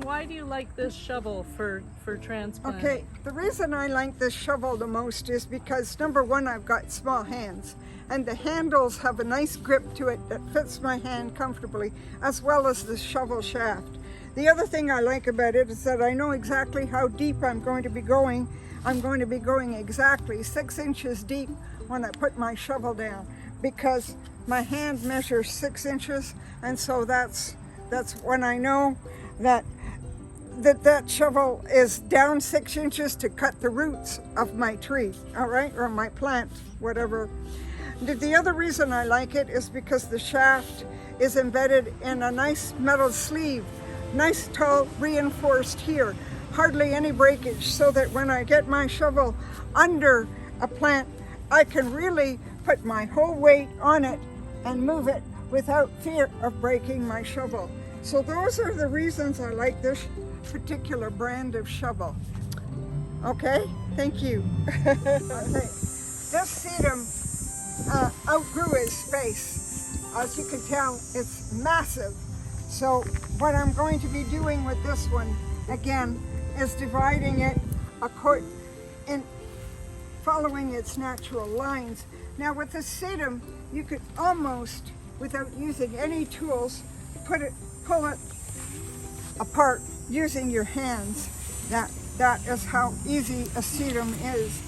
Why do you like this shovel for transplanting? Okay, the reason I like this shovel the most is because number one, I've got small hands and the handles have a nice grip to it that fits my hand comfortably, as well as the shovel shaft. The other thing I like about it is that I know exactly how deep I'm going to be going. I'm going to be going exactly 6 inches deep when I put my shovel down, because my hand measures 6 inches, and so that's when I know that that shovel is down 6 inches to cut the roots of my tree, all right, or my plant, whatever. The other reason I like it is because the shaft is embedded in a nice metal sleeve, nice tall reinforced here, hardly any breakage, so that when I get my shovel under a plant, I can really put my whole weight on it and move it without fear of breaking my shovel. So those are the reasons I like this particular brand of shovel. Okay, thank you. Okay. This sedum outgrew his space. As you can tell, it's massive. So what I'm going to be doing with this one, again, is dividing it in following its natural lines. Now with the sedum, you could almost, without using any tools, pull it apart using your hands. That is how easy a sedum is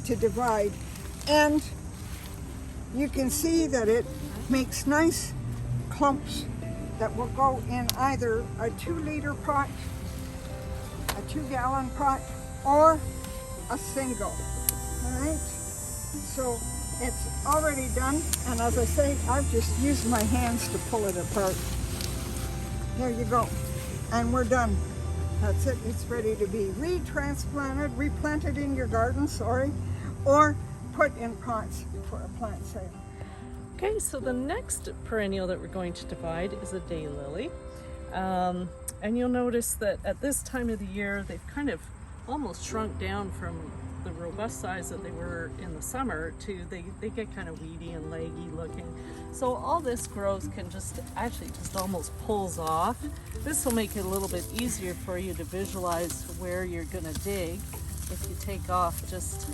to divide. And you can see that it makes nice clumps that will go in either a 2-liter pot, a 2-gallon pot, or a single. All right, so it's already done, and as I say, I've just used my hands to pull it apart. There you go, and we're done. That's it. It's ready to be replanted in your garden, or put in pots for a plant sale. Okay, so the next perennial that we're going to divide is a daylily. And you'll notice that at this time of the year, they've kind of almost shrunk down from the robust size that they were in the summer to they get kind of weedy and leggy looking. So all this growth can just almost pulls off. This will make it a little bit easier for you to visualize where you're gonna dig if you take off just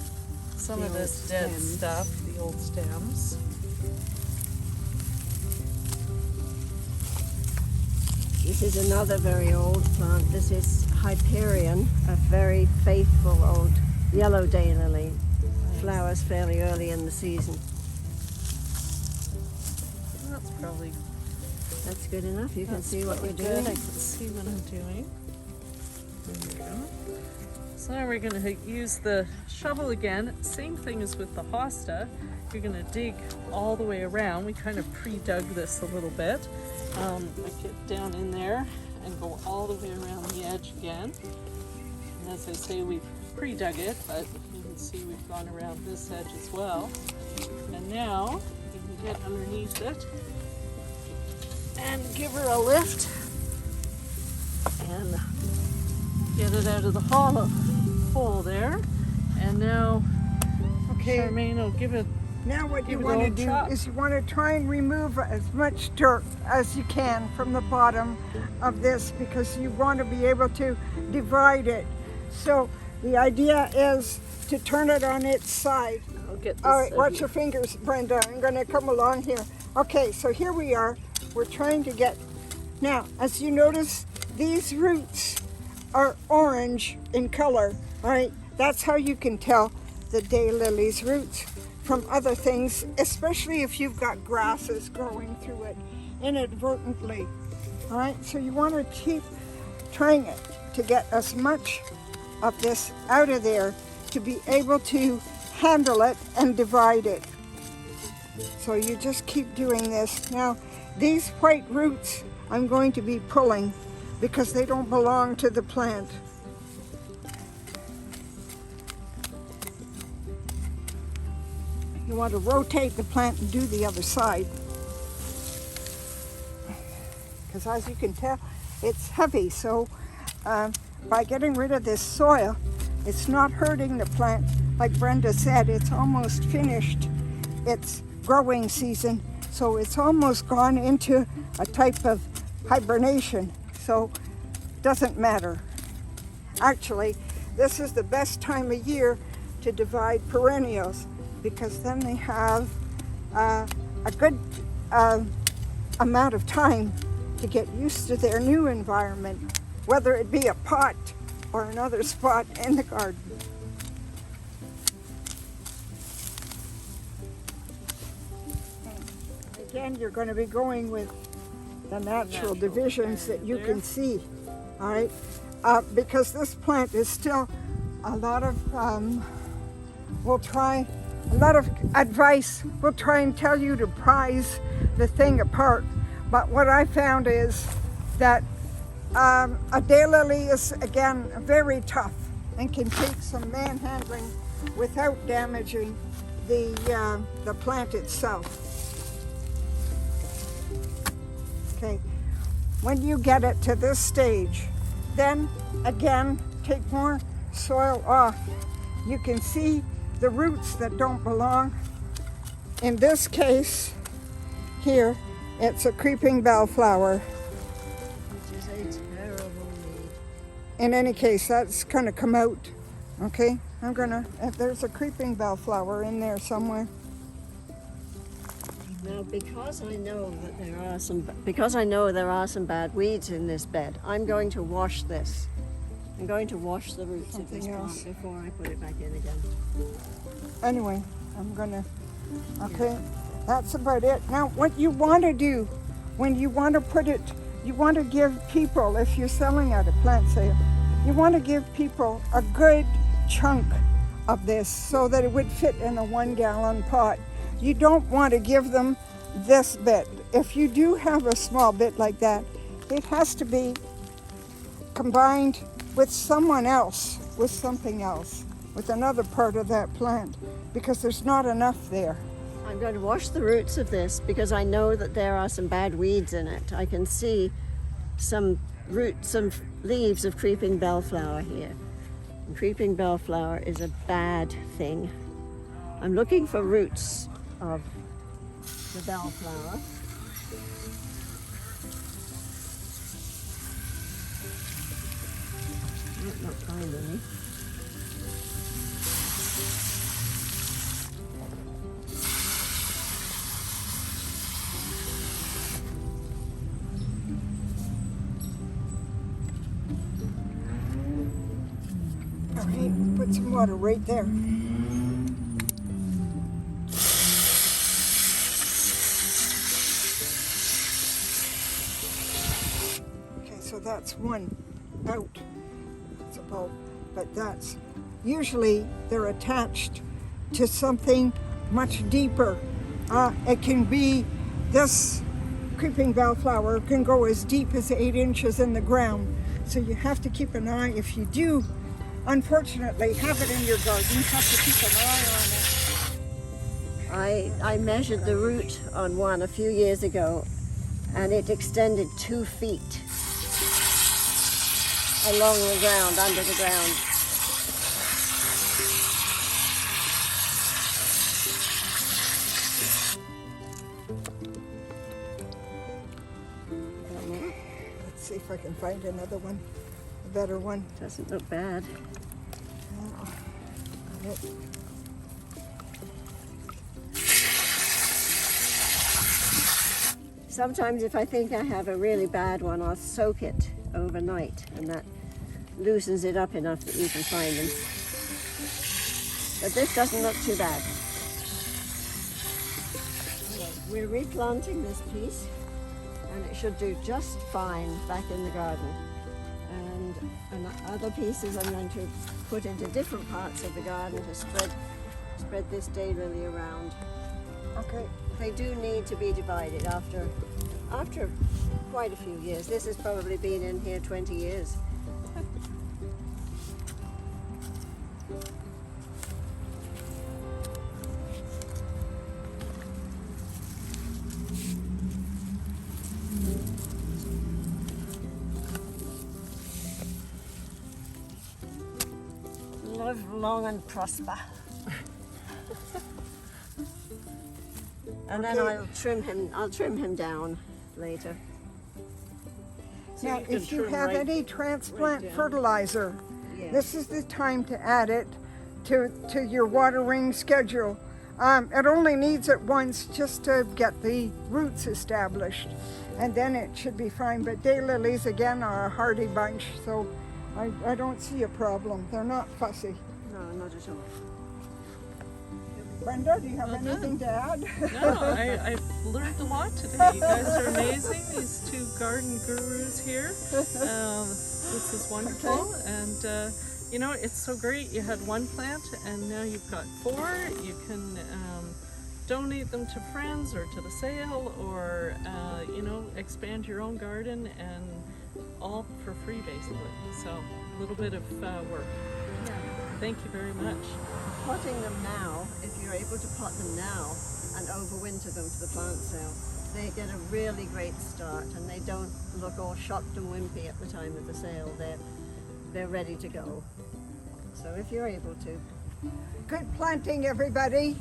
some of this dead stuff, the old stems. This is another very old plant. This is Hyperion, a very faithful old yellow daylily. Flowers fairly early in the season. That's good enough. You can see what you're doing. I can see what I'm doing. There we go. So now we're going to use the shovel again. Same thing as with the hosta. You're going to dig all the way around. We kind of pre-dug this a little bit. I get down in there and go all the way around the edge again. And as I say, we've pre-dug it, but you can see we've gone around this edge as well. And now you can get underneath it and give her a lift and get it out of the hole there. And now, Charmaine will give it. Now what you want to do is you want to try and remove as much dirt as you can from the bottom of this, because you want to be able to divide it. So the idea is to turn it on its side. I'll get this. All right, watch your fingers, Brenda. I'm going to come along here. Okay, so here we are. We're trying to get, now as you notice, these roots are orange in color, all right? That's how you can tell the daylily's roots from other things, especially if you've got grasses growing through it inadvertently, all right? So you want to keep trying it to get as much of this out of there to be able to handle it and divide it. So you just keep doing this. Now, these white roots I'm going to be pulling because they don't belong to the plant. You want to rotate the plant and do the other side. Because as you can tell, it's heavy. So by getting rid of this soil, it's not hurting the plant, like Brenda said, it's almost finished its growing season, so it's almost gone into a type of hibernation, so doesn't matter. Actually, this is the best time of year to divide perennials, because then they have a good amount of time to get used to their new environment, whether it be a pot or another spot in the garden. Again, you're going to be going with the natural divisions that you can see, all right? Because this plant is still a lot of, a lot of advice. We'll try and tell you to prize the thing apart. But what I found is that a daylily is, again, very tough and can take some manhandling without damaging the plant itself. Okay, when you get it to this stage, then again, take more soil off. You can see the roots that don't belong. In this case, here, it's a creeping bellflower. Which is a terrible weed. In any case, that's gonna come out, okay? If there's a creeping bellflower in there somewhere. Now, because I know there are some bad weeds in this bed, I'm going to wash this. I'm going to wash the roots of this plant before I put it back in again. Anyway, okay, that's about it. Now, what you want to do when you want to put it, you want to give people, if you're selling at a plant sale, you want to give people a good chunk of this so that it would fit in a 1 gallon pot. You don't want to give them this bit. If you do have a small bit like that, it has to be combined with someone else, with something else, with another part of that plant, because there's not enough there. I'm going to wash the roots of this because I know that there are some bad weeds in it. I can see some leaves of creeping bellflower here. And creeping bellflower is a bad thing. I'm looking for roots of the bellflower. Might not find any. All right, put some water right there. So that's one out. It's a bulb, but that's usually they're attached to something much deeper. It can be this creeping bellflower can go as deep as 8 inches in the ground. So you have to keep an eye. If you do, unfortunately, have it in your garden, you have to keep an eye on it. I measured the root on one a few years ago, and it extended 2 feet. Along the ground, under the ground. Let's see if I can find another one, a better one. Doesn't look bad. Sometimes if I think I have a really bad one, I'll soak it overnight, and that loosens it up enough that you can find them. But this doesn't look too bad. We're replanting this piece, and it should do just fine back in the garden. And other pieces I'm going to put into different parts of the garden to spread this daylily around. Okay. They do need to be divided after quite a few years. This has probably been in here 20 years. Live long and prosper. And then Okay. I'll trim him down later. So Now, you can if you trim have right- any transplant right down. fertilizer, Yeah. this is the time to add it to your watering schedule. It only needs it once just to get the roots established, and then it should be fine. But daylilies, again, are a hardy bunch, so I don't see a problem. They're not fussy. No, not at all. Brenda, do you have Well done. anything to add? No, I've learned a lot today. You guys are amazing. These two garden gurus here. This is wonderful. And, you know, it's so great. You had one plant and now you've got 4. You can donate them to friends or to the sale, or, you know, expand your own garden, and all for free basically. So a little bit of work. Yeah. Thank you very much. Potting them now, if you're able to pot them now and overwinter them for the plant sale, they get a really great start, and they don't look all shocked and wimpy at the time of the sale. They're ready to go. So if you're able to. Good planting, everybody.